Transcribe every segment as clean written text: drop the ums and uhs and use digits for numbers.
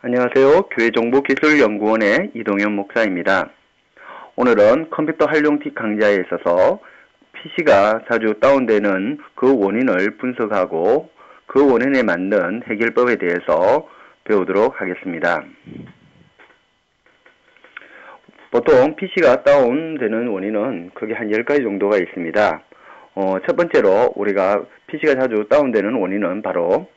안녕하세요. 교회정보기술연구원의 이동현 목사입니다. 오늘은 컴퓨터 활용 팁 강좌에 있어서 PC가 자주 다운되는 그 원인을 분석하고 그 원인에 맞는 해결법에 대해서 배우도록 하겠습니다. 보통 PC가 다운되는 원인은 크게 한 10가지 정도가 있습니다. 첫 번째로 우리가 PC가 자주 다운되는 원인은 바로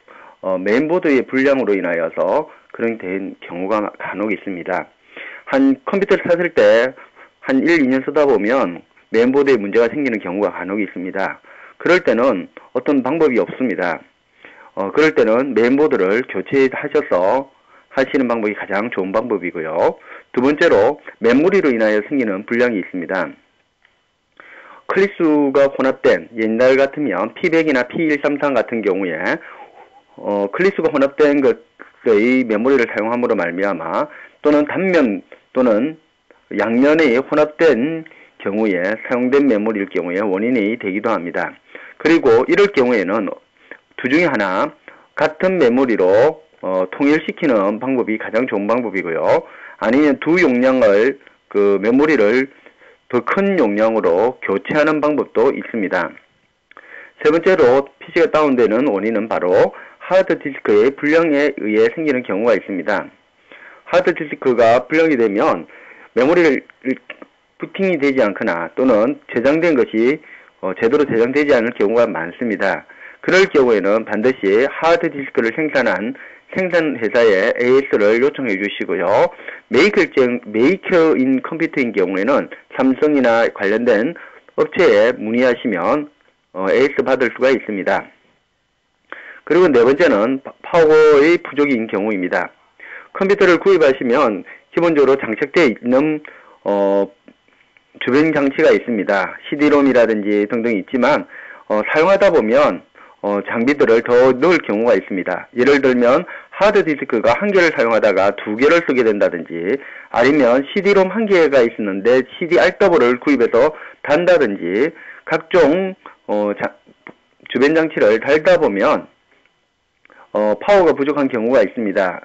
메인보드의 불량으로 인하여서 그런 된 경우가 간혹 있습니다. 한 컴퓨터를 샀을 때 한 1, 2년 쓰다 보면 메인보드에 문제가 생기는 경우가 간혹 있습니다. 그럴 때는 어떤 방법이 없습니다. 그럴 때는 메인보드를 교체하셔서 하시는 방법이 가장 좋은 방법이고요. 두 번째로 메모리로 인하여 생기는 불량이 있습니다. 클릭수가 혼합된 옛날 같으면 P100이나 P133 같은 경우에 클릭수가 혼합된 것의 메모리를 사용함으로 말미암아 또는 단면 또는 양면의 혼합된 경우에 사용된 메모리일 경우에 원인이 되기도 합니다. 그리고 이럴 경우에는 두 중에 하나 같은 메모리로 통일시키는 방법이 가장 좋은 방법이고요. 아니면 두 용량을 메모리를 더 큰 용량으로 교체하는 방법도 있습니다. 세 번째로 PC가 다운되는 원인은 바로 하드디스크의 불량에 의해 생기는 경우가 있습니다. 하드디스크가 불량이 되면 메모리를 부팅이 되지 않거나 또는 저장된 것이 제대로 저장되지 않을 경우가 많습니다. 그럴 경우에는 반드시 하드디스크를 생산한 생산회사에 AS를 요청해 주시고요. 메이커인 컴퓨터인 경우에는 삼성이나 관련된 업체에 문의하시면 AS 받을 수가 있습니다. 그리고 네 번째는 파워의 부족인 경우입니다. 컴퓨터를 구입하시면 기본적으로 장착되어 있는 주변 장치가 있습니다. CD롬이라든지 등등 있지만 사용하다 보면 장비들을 더 넣을 경우가 있습니다. 예를 들면 하드디스크가 한 개를 사용하다가 두 개를 쓰게 된다든지 아니면 CD롬 한 개가 있었는데 CDRW를 구입해서 단다든지 각종 주변 장치를 달다 보면 파워가 부족한 경우가 있습니다.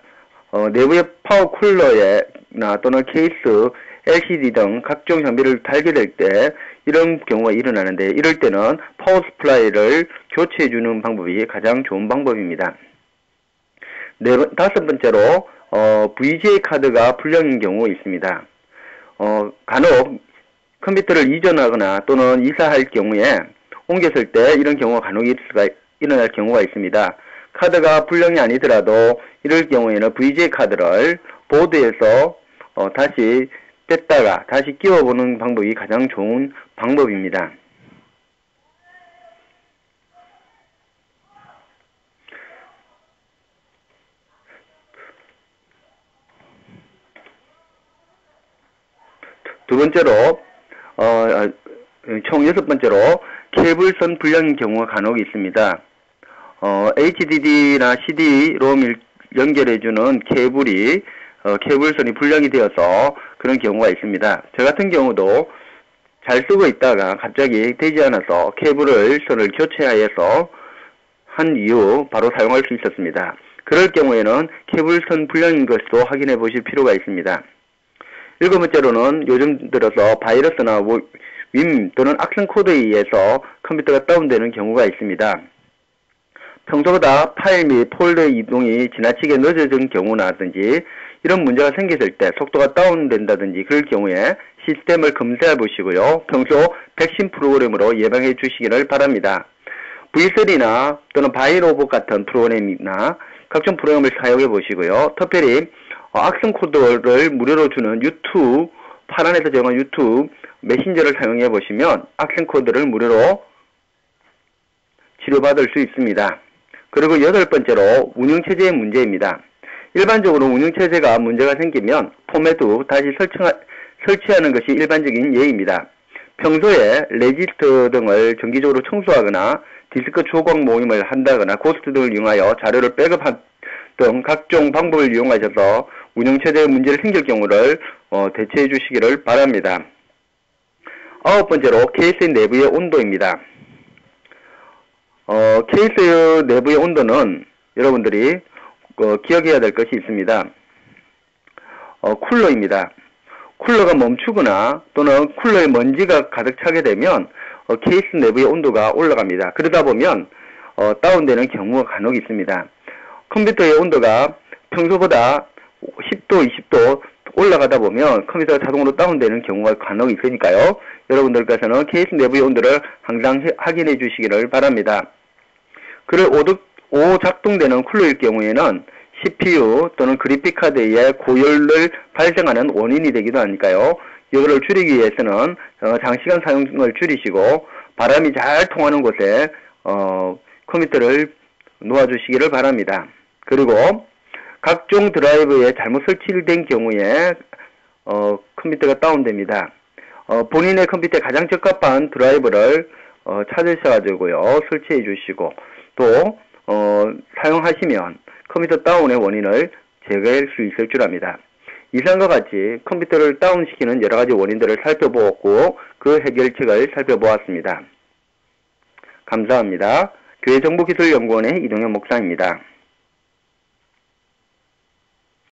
내부의 파워 쿨러나 또는 케이스, LCD 등 각종 장비를 달게 될 때 이런 경우가 일어나는데 이럴 때는 파워 스플라이를 교체해 주는 방법이 가장 좋은 방법입니다. 다섯 번째로 VGA 카드가 불량인 경우가 있습니다. 간혹 컴퓨터를 이전하거나 또는 이사할 경우에 옮겼을 때 이런 경우가 간혹 일어날 경우가 있습니다. 카드가 불량이 아니더라도 이럴 경우에는 VGA 카드를 보드에서 다시 뺐다가 다시 끼워보는 방법이 가장 좋은 방법입니다. 두 번째로 총 6번째로 케이블선 불량인 경우가 간혹 있습니다. HDD나 CD-ROM 연결해주는 케이블선이 불량이 되어서 그런 경우가 있습니다. 저 같은 경우도 잘 쓰고 있다가 갑자기 되지 않아서 선을 교체하여서 한 이후 바로 사용할 수 있었습니다. 그럴 경우에는 케이블선 불량인 것도 확인해 보실 필요가 있습니다. 일곱 번째로는 요즘 들어서 바이러스나 윈 또는 악성 코드에 의해서 컴퓨터가 다운되는 경우가 있습니다. 평소보다 파일 및 폴더 이동이 지나치게 늦어진 경우라든지 이런 문제가 생겼을 때 속도가 다운된다든지 그럴 경우에 시스템을 검사해 보시고요. 평소 백신 프로그램으로 예방해 주시기를 바랍니다. V3나 또는 바이로봇 같은 프로그램이나 각종 프로그램을 사용해 보시고요. 특별히 악성 코드를 무료로 주는 유튜브, 파란에서 제공한 유튜브 메신저를 사용해 보시면 악성 코드를 무료로 치료받을 수 있습니다. 그리고 여덟 번째로 운영체제의 문제입니다. 일반적으로 운영체제가 문제가 생기면 포맷 후 다시 설치하는 것이 일반적인 예입니다. 평소에 레지스터 등을 정기적으로 청소하거나 디스크 조각 모임을 한다거나 고스트 등을 이용하여 자료를 백업한 등 각종 방법을 이용하셔서 운영체제에 문제를 생길 경우를 대처해 주시기를 바랍니다. 아홉 번째로 케이스의 내부의 온도입니다. 케이스 내부의 온도는 여러분들이 기억해야 될 것이 있습니다. 쿨러입니다. 쿨러가 멈추거나 또는 쿨러에 먼지가 가득 차게 되면 케이스 내부의 온도가 올라갑니다. 그러다 보면 다운되는 경우가 간혹 있습니다. 컴퓨터의 온도가 평소보다 10도, 20도 올라가다 보면 컴퓨터가 자동으로 다운되는 경우가 간혹 있으니까요. 여러분들께서는 케이스 내부의 온도를 항상 확인해 주시기를 바랍니다. 오작동되는 쿨러일 경우에는 CPU 또는 그래픽카드의 고열을 발생하는 원인이 되기도 하니까요. 이거를 줄이기 위해서는 장시간 사용을 줄이시고 바람이 잘 통하는 곳에 컴퓨터를 놓아주시기를 바랍니다. 그리고 각종 드라이브에 잘못 설치된 경우에 컴퓨터가 다운됩니다. 본인의 컴퓨터에 가장 적합한 드라이브를 찾으셔가지고요 설치해 주시고 또 사용하시면 컴퓨터 다운의 원인을 제거할 수 있을 줄 압니다. 이상과 같이 컴퓨터를 다운시키는 여러가지 원인들을 살펴보았고 그 해결책을 살펴보았습니다. 감사합니다. 교회정보기술연구원의 이동현 목사입니다.